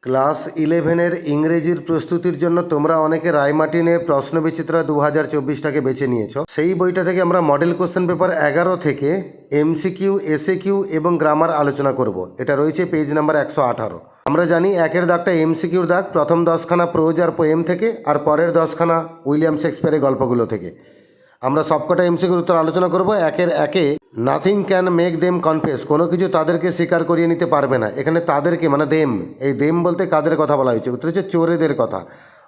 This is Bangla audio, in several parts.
ক্লাস ইলেভেনের ইংরেজির প্রস্তুতির জন্য তোমরা অনেকে রায়মার্টিনের প্রশ্নবিচিত্রা 2024টাকে বেছে নিয়েছো। সেই বইটা থেকে আমরা মডেল কোশ্চেন পেপার 11 থেকে এমসিকিউ, এসএকিউ এবং গ্রামার আলোচনা করব। এটা রয়েছে পেজ নাম্বার 118। আমরা জানি একের দাগটা এমসিকিউর দাগ, প্রথম 10খানা প্রোজ আর পোয়েম থেকে, আর পরের 10খানা উইলিয়াম শেক্সপিয়ারের গল্পগুলো থেকে। আমরা সবকটা এমসিকিউর উত্তর আলোচনা করব একের একে। Nothing can make them confess, কোনো কিছু তাদেরকে স্বীকার করিয়ে নিতে পারবে না। এখানে তাদেরকে মানে দেম, এই দেম বলতে কাদের কথা বলা হয়েছে? উত্তর হচ্ছে চোরেদের কথা।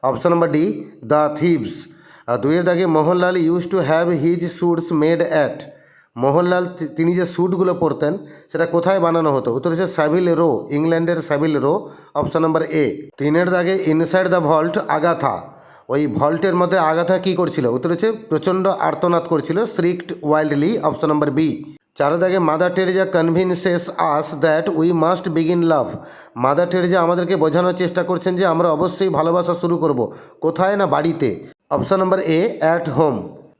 Option number D, the thieves. আর দুইয়ের দাগে Mohanlal use to have his suits made at. Mohanlal তিনি যে স্যুটগুলো পরতেন সেটা কোথায় বানানো হতো? উত্তর হচ্ছে স্যাভিল রো, ইংল্যান্ডের স্যাভিল রো। অপশন নাম্বার এ। তিনের দাগে ইনসাইড দ্য ভল্ট আগাথা, ওই ভল্টের মধ্যে আগাথা কী করছিল? উত্তর হচ্ছে প্রচণ্ড আর্তনাদ করছিল, strict wildly. Option number B. চার দাগে mother Teresa convinces us that we must begin love. Mother Teresa আমাদেরকে বোঝানোর চেষ্টা করছেন যে আমরা অবশ্যই ভালোবাসা শুরু করব। কোথায়? না বাড়িতে। Option number A, at home.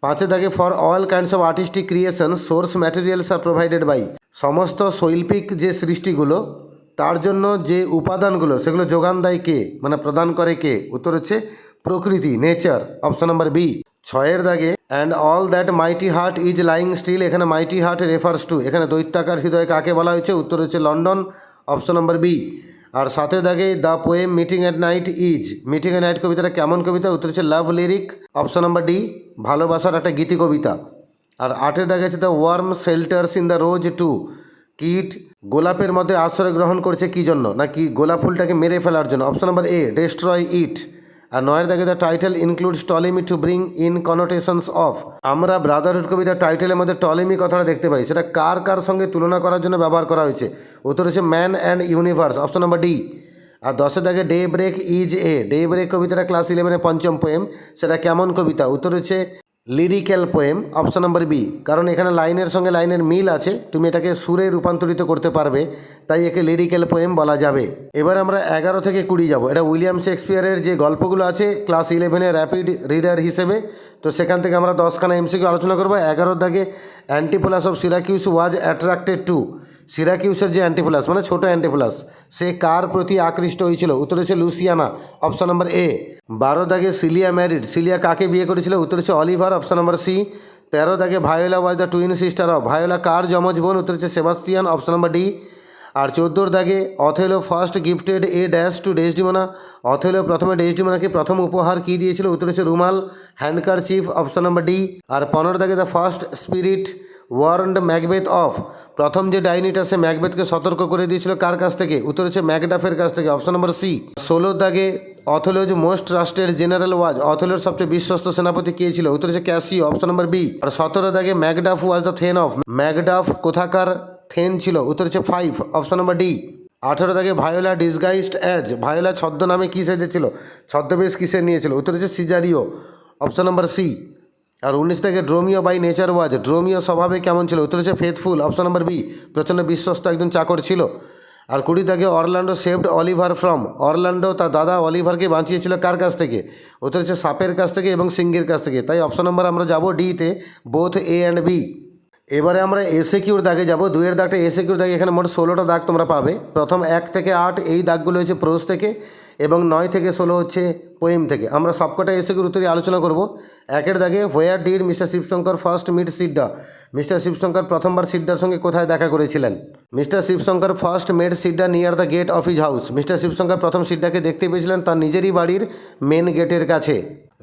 পাঁচে দাগে for all kinds of artistic creation source materials are provided by. সমস্ত শৈল্পিক যে সৃষ্টিগুলো তার জন্য যে উপাদানগুলো সেগুলো যোগান দেয় কে, মানে প্রদান করে কে? উত্তর হচ্ছে প্রকৃতি, নেচার। Option number B. ছয়ের দাগে and all that mighty heart is lying still, এখানে মাইটি হার্ট রেফার্স টু, এখানে দৈত্যাকার হৃদয় কাকে বলা হয়েছে? উত্তর হচ্ছে লন্ডন। Option number B. আর সাথে দাগে the poem meeting at night is, meeting at night কবিতাটা কেমন কবিতা? উত্তর হচ্ছে love lyric. Option number D, ভালোবাসার একটা গীতি কবিতা। আর আটের দাগে আছে the worm shelters in the rose to, কীট গোলাপের মধ্যে আশ্রয় গ্রহণ করছে কী জন্য? না কি গোলাপ ফুলটাকে মেরে ফেলার জন্য। Option number A, destroy it. আর নয়ের দাগে the title includes Ptolemy to bring in connotations of, আমরা ব্রাদারহুড কবিতার টাইটেলের মধ্যে টলেমি কথাটা দেখতে পাই, সেটা কার কার সঙ্গে তুলনা করার জন্য ব্যবহার করা হয়েছে? উত্তর হচ্ছে man and universe. Option number D. আর দশের দাগে day break is a, day break কবিতাটা ক্লাস 11-এর পঞ্চম পোয়েম, সেটা কেমন কবিতা? উত্তর হচ্ছে lyrical poem. Option number B, কারণ এখানে লাইনের সঙ্গে লাইনের মিল আছে, তুমি এটাকে সুরে রূপান্তরিত করতে পারবে, তাই একে লিরিক্যাল পোয়েম বলা যাবে। এবার আমরা 11 থেকে 20 যাব। এটা উইলিয়াম শেক্সপিয়ারের যে গল্পগুলো আছে ক্লাস 11-এর র্যাপিড রিডার হিসেবে, তো সেখান থেকে আমরা 10খানা এমসিকিউ আলোচনা করবো। 11 দাগে Antipholus of Syracuse was attracted to, সিরাকিউসের যে অ্যান্টিপোলাস মানে ছোটো অ্যান্টিপোলাস, সে কার প্রতি আকৃষ্ট হয়েছিল? উত্তর হচ্ছে লুসিয়ানা। অপশন নাম্বার এ। 12 দাগে সিলিয়া ম্যারিড, সিলিয়া কাকে বিয়ে করেছিল? উত্তর হচ্ছে অলিভার। Option number C. 13 দাগে Viola was the twin sister of, Viola কার যমজ বোন? উত্তর হচ্ছে সেবাস্তিয়ান। Option number D. আর 14 দাগে Othello first gifted a dash to Desdemona, Othello প্রথমে ডেসডিমোনাকে প্রথম উপহার কী দিয়েছিল? উত্তর হচ্ছে রুমাল, হ্যান্ডকারচিফ। Option number D. আর 15 দাগে the first spirit warned Macbeth of, প্রথম যে ডাইনিটা সে ম্যাকবেথকে সতর্ক করে দিয়েছিল কার কাছ থেকে? উত্তর হচ্ছে ম্যাকডাফের কাছ থেকে। Option number C. 16 দাগে Othello's most trusted general was, অথেলোর সবচেয়ে বিশ্বস্ত সেনাপতি কে ছিল? উত্তর হচ্ছে ক্যাসিও। Option number B. আর 17 দাগে Macduff was the thane of, Macduff কোথাকার থেন ছিল? উত্তর হচ্ছে 5। Option number D. 18 দাগে ভায়োলা ডিসগাইজড অ্যাজ, ভায়োলা ছদ্মনামে কী সেজেছিল? ছদ্মবেশ কিসে নিয়েছিল? উত্তর হচ্ছে সিজারিও। Option number C. আর 19 থেকে ড্রোমিও বাই নেচার ওয়াজ, ড্রোমিও স্বভাবে কেমন ছিল? উত্তর হচ্ছে ফেথফুল। অপশন নাম্বার বি, প্রচণ্ড বিশ্বস্ত একজন চাকর ছিল। আর 20 থেকে Orlando saved Oliver from, Orlando তার দাদা অলিভারকে বাঁচিয়েছিল কার কাছ থেকে? উত্তর হচ্ছে সাপের কাছ থেকে এবং সিংহের কাছ থেকে। তাই অপশন নাম্বার আমরা যাব ডিতে, বোথ এ অ্যান্ড বি। এবারে আমরা এসএকিউর দাগে যাব। 2-এর দাগটা এসএকিউর দাগে, এখানে মোট 16টা দাগ তোমরা পাবে। প্রথম 1 থেকে 8 এই দাগগুলো হচ্ছে প্রোজ থেকে, এবং 9 থেকে 16 হচ্ছে পোয়েম থেকে। আমরা সবকটা এসএকিউর উত্তরে আলোচনা করব। 1-এর দাগে where did mister Shivshankar first meet Sidda, mister Shivshankar প্রথমবার সিডার সঙ্গে কোথায় দেখা করেছিলেন? Mister Shivshankar first met Sidda near the gate of his house, mister Shivshankar প্রথম সিডাকে দেখতে পেয়েছিলেন তার নিজেরই বাড়ির মেন গেটের কাছে।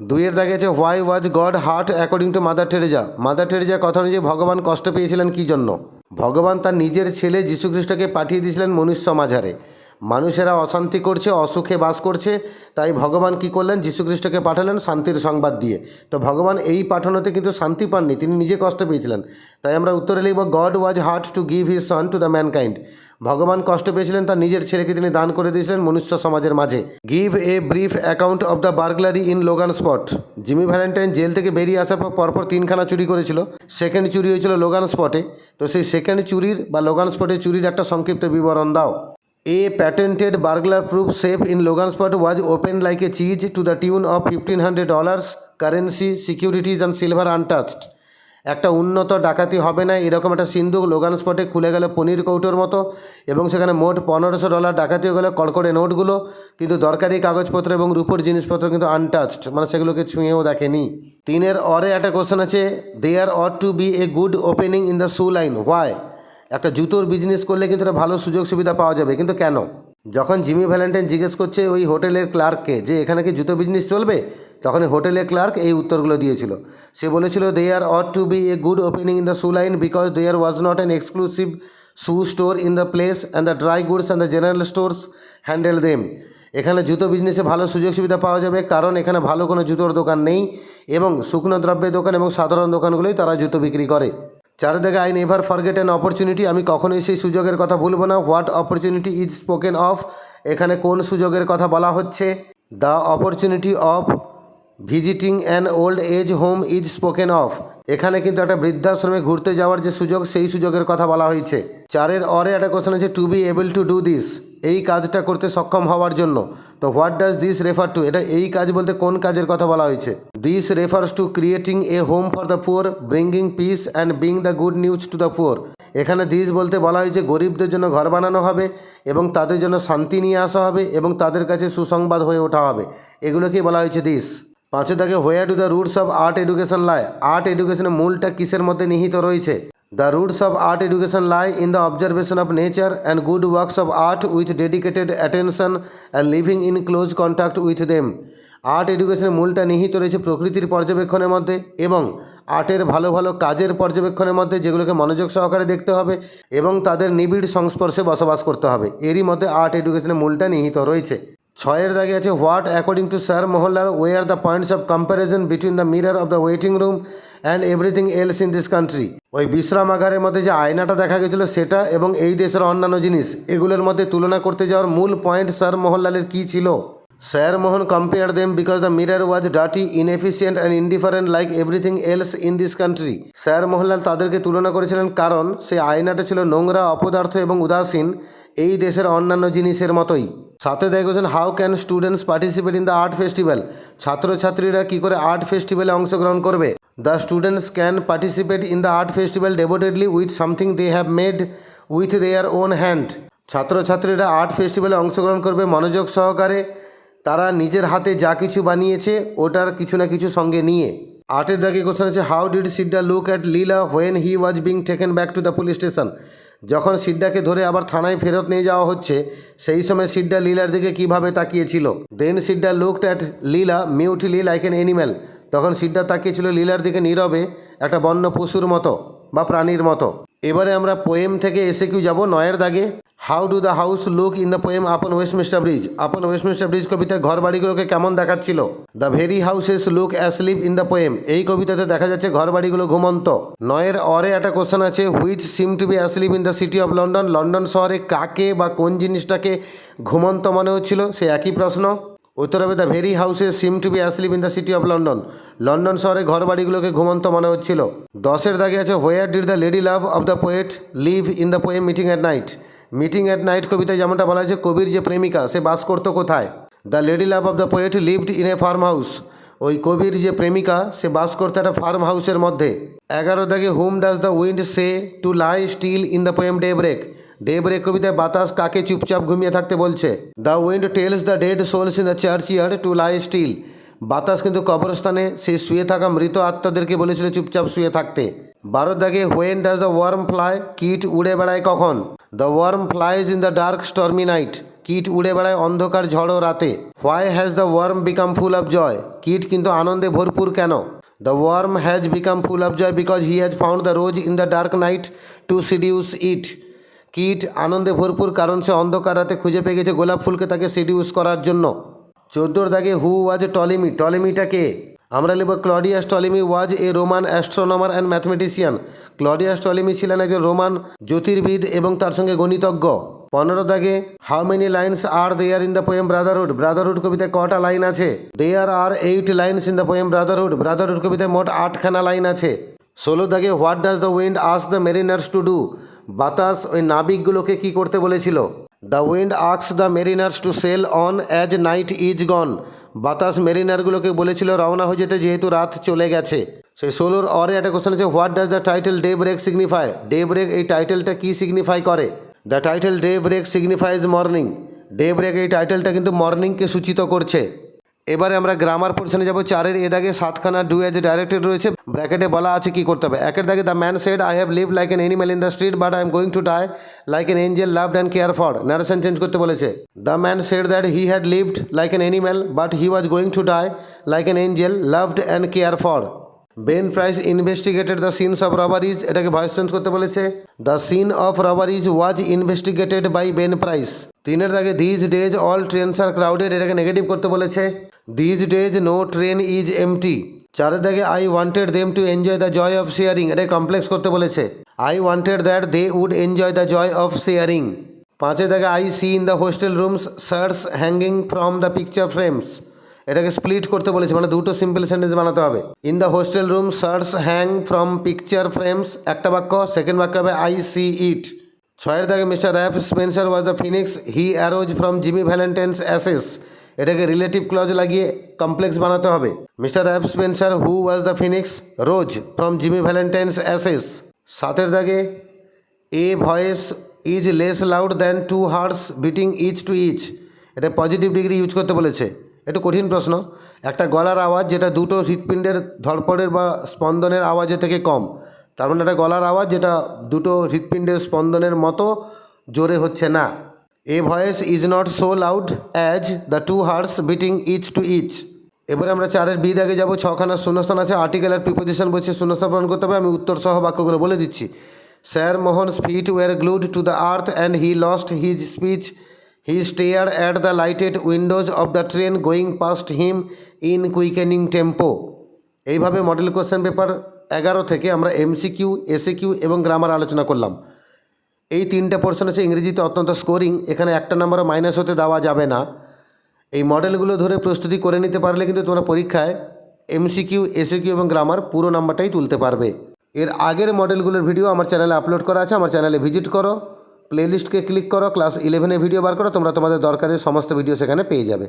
2-এর দাগে আছে why was God hurt according to Mother Teresa, Mother টেরেজার কথা অনুযায়ী ভগবান কষ্ট পেয়েছিলেন কী জন্য? ভগবান তার নিজের ছেলে যীশুখ্রিস্টকে পাঠিয়ে দিয়েছিলেন মনুষ্য মাঝারে। মানুষেরা অশান্তি করছে, অসুখে বাস করছে, তাই ভগবান কি করলেন? যীশুখ্রিস্টকে পাঠালেন শান্তির সংবাদ দিয়ে। তো ভগবান এই পাঠানোতে কিন্তু শান্তি পাননি, তিনি নিজে কষ্ট পেয়েছিলেন। তাই আমরা উত্তরে লিখব god was heart to give his son to the mankind, ভগবান কষ্ট পেয়েছিলেন তার নিজের ছেলেকে তিনি দান করে দিয়েছিলেন মনুষ্য সমাজের মাঝে। Give a brief account of the burglary in Logan spot, Jimmy Valentine jail থেকে বেরিয়ে আসার পর পরপর 3খানা চুরি করেছিল, সেকেন্ড চুরি হয়েছিল লোগান স্পটে। তো সেই সেকেন্ড চুরির বা লোগান স্পটে চুরির একটা সংক্ষিপ্ত বিবরণ দাও। A patented burglar-proof safe in Logansport was opened like a cheese to the tune of $1,500, currency, securities and silver untouched. একটা উন্নত ডাকাতি হবে না এরকম একটা সিন্ধুক লোগান স্পটে খুলে গেল পনির কৌটোর মতো, এবং সেখানে মোট $1500 ডাকাতি হয়ে গেলো, কড়কড়ে নোটগুলো, কিন্তু দরকারি কাগজপত্র এবং রূপোর জিনিসপত্র কিন্তু আনটাচড, মানে সেগুলোকে ছুঁয়েও দেখেনি। 3-এর অরে একটা কোশ্চেন আছে, there ought to be a good opening in the shoe line, why? একটা জুতোর বিজনেস করলে কিন্তু একটা ভালো সুযোগ সুবিধা পাওয়া যাবে, কিন্তু কেন? যখন জিমি ভ্যালেন্টাইন জিজ্ঞেস করছে ওই হোটেলের ক্লার্ককে যে এখানে কি জুতো বিজনেস চলবে, তখন হোটেলের ক্লার্ক এই উত্তরগুলো দিয়েছিল। সে বলেছিল, there ought to be a good opening in the shoe line because there was not an exclusive shoe store in the place and the dry goods and the general stores handle them. এখানে জুতো বিজনেসে ভালো সুযোগ সুবিধা পাওয়া যাবে কারণ এখানে ভালো কোনো জুতোর দোকান নেই, এবং শুকনো দ্রব্যের দোকান এবং সাধারণ দোকানগুলোই তারা জুতো বিক্রি করে। 4 দেখে, I never forget an opportunity, আমি কখনোই সেই সুযোগের কথা ভুলব না। What opportunity is spoken of, এখানে কোন সুযোগের কথা বলা হচ্ছে? The opportunity of visiting an old age home is spoken of, এখানে কিন্তু একটা বৃদ্ধাশ্রমে ঘুরতে যাওয়ার যে সুযোগ সেই সুযোগের কথা বলা হয়েছে। 4-এর অরে একটা কোশ্চেন আছে, to be able to do this, এই কাজটা করতে সক্ষম হওয়ার জন্য। তো what does this refer to, এটা এই কাজ বলতে কোন কাজের কথা বলা হয়েছে? This refers to creating a home for the poor, bringing peace and being the good news to the poor. এখানে দিস বলতে বলা হয়েছে গরিবদের জন্য ঘর বানানো হবে এবং তাদের জন্য শান্তি নিয়ে আসা হবে এবং তাদের কাছে সুসংবাদ হয়ে ওঠা হবে, এগুলোকেই বলা হয়েছে দিস। 5 দেখে, where do the roots of art education lie, art এডুকেশনের মূলটা কিসের মধ্যে নিহিত রয়েছে? The roots of art education lie in the observation of nature and good works of art with dedicated attention and living in close contact with them. Art এডুকেশনের মূলটা নিহিত রয়েছে প্রকৃতির পর্যবেক্ষণের মধ্যে এবং আর্টের ভালো ভালো কাজের পর্যবেক্ষণের মধ্যে, যেগুলোকে মনোযোগ সহকারে দেখতে হবে এবং তাদের নিবিড় সংস্পর্শে বসবাস করতে হবে, এরই মধ্যে আর্ট এডুকেশনের মূলটা নিহিত রয়েছে। 6-এর দাগে আছে, what according to sir Mohanlal way are the points of comparison between the mirror of the waiting room and everything else in this country. ওই বিশ্রামাগারের মধ্যে যে আয়নাটা দেখা গেছিলো সেটা এবং এই দেশের অন্যান্য জিনিস, এগুলোর মধ্যে তুলনা করতে যাওয়ার মূল পয়েন্ট স্যার মোহনলালের কী ছিল? Sir Mohan compare them because the mirror was dirty, inefficient and indifferent like everything else in this country. Sir Mohanlal তাদেরকে তুলনা করেছিলেন কারণ সেই আয়নাটা ছিল নোংরা, অপদার্থ এবং উদাসীন, এই দেশের অন্যান্য জিনিসের মতোই। 7 দেখেছেন, how can students participate in the art festival, ছাত্রছাত্রীরা কী করে আর্ট ফেস্টিভ্যালে অংশগ্রহণ করবে? The students can participate in the art festival devotedly with something they have made with their own hand. ছাত্রছাত্রীরা আর্ট ফেস্টিভ্যালে অংশগ্রহণ করবে মনোযোগ সহকারে, তারা নিজের হাতে যা কিছু বানিয়েছে ওটার কিছু না কিছু সঙ্গে নিয়ে। 8-এর দাগে কোশ্চেন আছে, how did Sidda look at Leela when he was being taken back to the police station, যখন সিড্ডাকে ধরে আবার থানায় ফেরত নিয়ে যাওয়া হচ্ছে সেই সময় সিড্ডা লীলার দিকে কীভাবে তাকিয়েছিল? Then Sidda looked at Leela mutely like an animal, তখন সিড্ডা তাকিয়েছিল লীলার দিকে নীরবে, একটা বন্য পশুর মতো বা প্রাণীর মতো। এবারে আমরা পোয়েম থেকে এসে কিউ যাব। 9-এর দাগে, how do the house look in the poem আপন ওয়েস্টমিনিস্টার ব্রিজ, আপন ওয়েস্টমিনিস্টার ব্রিজ কবিতায় ঘর বাড়িগুলোকে কেমন দেখাচ্ছিল? The very houses look asleep in the poem, এই কবিতাতে দেখা যাচ্ছে ঘর বাড়িগুলো ঘুমন্ত। 9-এর অরে একটা কোশ্চেন আছে, which seem to be asleep in the city of London, London শহরে কাকে বা কোন জিনিসটাকে ঘুমন্ত মনে হচ্ছিল? সে একই প্রশ্ন। উত্তর হবে, the very houses seem to be asleep in the city of London, London শহরে ঘর বাড়িগুলোকে ঘুমন্ত মনে হচ্ছিল। 10-এর দাগে আছে, where did the lady love of the poet live in the poem meeting at night, meeting at night কবিতায় যেমনটা বলা হয়েছে কবির যে প্রেমিকা সে বাস করতো কোথায়? The lady love of the poet lived in a farm house, ওই কবির যে প্রেমিকা সে বাস করতো একটা ফার্ম হাউসের মধ্যে। 11 দাগে, whom does the wind say to lie still in the poem daybreak, daybreak কবিতায় বাতাস কাকে চুপচাপ ঘুমিয়ে থাকতে বলছে? The wind tells the dead souls in the churchyard to lie still, বাতাস কিন্তু কবরস্থানে সেই শুয়ে থাকা মৃত আত্মাদেরকে বলেছিল চুপচাপ শুয়ে থাকতে। 12 দাগে, when does the worm fly, কীট উড়ে বেড়ায় কখন? The worm flies in the dark stormy night, কীট উড়ে বেড়ায় অন্ধকার ঝড়ো রাতে। Why has the worm become full of joy, কীট কিন্তু আনন্দে ভরপুর কেন? The worm has become full of joy because he has found the rose in the dark night to seduce it, কীট আনন্দে ভরপুর কারণ সে অন্ধকার রাতে খুঁজে পেয়ে গেছে গোলাপ ফুলকে তাকে সিডিউস করার জন্য। 14 দাগে, হু ওয়াজ টলেমি, টলেমিটা কে? আমরা লিখব, Claudius Ptolemy was A Roman astronomer and mathematician, Claudius Ptolemy ছিলেন একজন রোমান জ্যোতির্বিদ এবং তার সঙ্গে গণিতজ্ঞ। 15 দাগে, how many lines are there in the poem brotherhood, brotherhood কবিতায় কটা লাইন আছে? There are 8 lines in the poem brotherhood, brotherhood কবিতায় মোট 8খানা লাইন আছে। 16 দাগে, what does the wind ask the mariners to do, বাতাস ওই নাবিকগুলোকে কি করতে বলেছিল? The wind asks the mariners to sail on as night is gone, বাতাস মেরিনারগুলোকে বলেছিল রওনা হয়ে যেতে যেহেতু রাত চলে গেছে। সেই 16-র অরে একটা কোশ্চেন আছে, what does the title daybreak signify? Daybreak এই টাইটেলটা কী সিগনিফাই করে? The title daybreak signifies morning. Daybreak এই টাইটেলটা কিন্তু মর্নিংকে সূচিত করছে। এবারে আমরা গ্রামার পোর্শনে যাব। 4-এর এ দাগে 7খানা ডু অ্যাজ ডাইরেক্টেড রয়েছে, ব্র্যাকেটে বলা আছে কি করতে হবে। 1-এর দাগে the man said I have lived like an animal in the street but I am going to die like an angel loved and care for. Narration change করতে বলেছে। The man said that he had lived like an animal but he was going to die like an angel loved and care for. Ben Price investigated the scenes of robberies, এটাকে ভয়েস চেঞ্জ করতে বলেছে। The scene of robberies was investigated by Ben Price. 3-এর দাগে these days all trains are crowded, এটাকে নেগেটিভ করতে বলেছে। These days no train is empty. 4-এর দাগে I wanted them to enjoy the joy of sharing, এটাকে কমপ্লেক্স করতে বলেছে। I wanted that they would enjoy the joy of sharing. 5-এর দাগে I see in the hostel rooms shirts hanging from the picture frames, এটাকে স্প্লিট করতে বলেছে, মানে দুটো সিম্পল সেন্টেন্স বানাতে হবে। In the hostel room shirts hang from picture frames একটা বাক্য, সেকেন্ড বাক্য হবে আই সি ইট। 6-এর দাগে mister Ralph Spencer was the phoenix he arose from Jimmy Valentine's ashes, এটাকে রিলেটিভ ক্লজ লাগিয়ে কমপ্লেক্স বানাতে হবে। Mister Ralph Spencer who was the phoenix rose from Jimmy Valentine's ashes. 7-এর দাগে a voice is less loud than two hearts beating each to each, এটা পজিটিভ ডিগ্রি ইউজ করতে বলেছে। একটু কঠিন প্রশ্ন। একটা গলার আওয়াজ যেটা দুটো হৃৎপিণ্ডের ধড়পড়ের বা স্পন্দনের আওয়াজের থেকে কম, তার মানে একটা গলার আওয়াজ যেটা দুটো হৃৎপিণ্ডের স্পন্দনের মতো জোরে হচ্ছে না। A voice is not so loud as the two hearts beating each to each. এবারে আমরা 4-এর বি দাগে যাব। 6খানা শূন্যস্থান আছে, আর্টিকেল আর প্রিপোজিশন বলছে শূন্যস্থান পূরণ করতে হবে। আমি উত্তর সহ বাক্যগুলো বলে দিচ্ছি। Sir Mohan's feet were glued to the earth and he lost his speech. He stared at the lighted windows of the train going past him in quickening tempo. এইভাবে মডেল কোশ্চেন পেপার 11 থেকে আমরা এমসিকিউ, এসএকিউ এবং গ্রামার আলোচনা করলাম। এই 3টে পোর্শন আছে ইংরেজিতে অত্যন্ত স্কোরিং, এখানে একটা নাম্বারও মাইনাস হতে দেওয়া যাবে না। এই মডেলগুলো ধরে প্রস্তুতি করে নিতে পারলে কিন্তু তোমরা পরীক্ষায় এমসিকিউ, এসএকিউ এবং গ্রামার পুরো নাম্বারটাই তুলতে পারবে। এর আগের মডেলগুলোর ভিডিও আমার চ্যানেলে আপলোড করা আছে, আমার চ্যানেলে ভিজিট করো, প্লেলিস্টকে ক্লিক করো, ক্লাস 11-এর ভিডিও বার করো, তোমরা তোমাদের দরকারের সমস্ত ভিডিও সেখানে পেয়ে যাবে।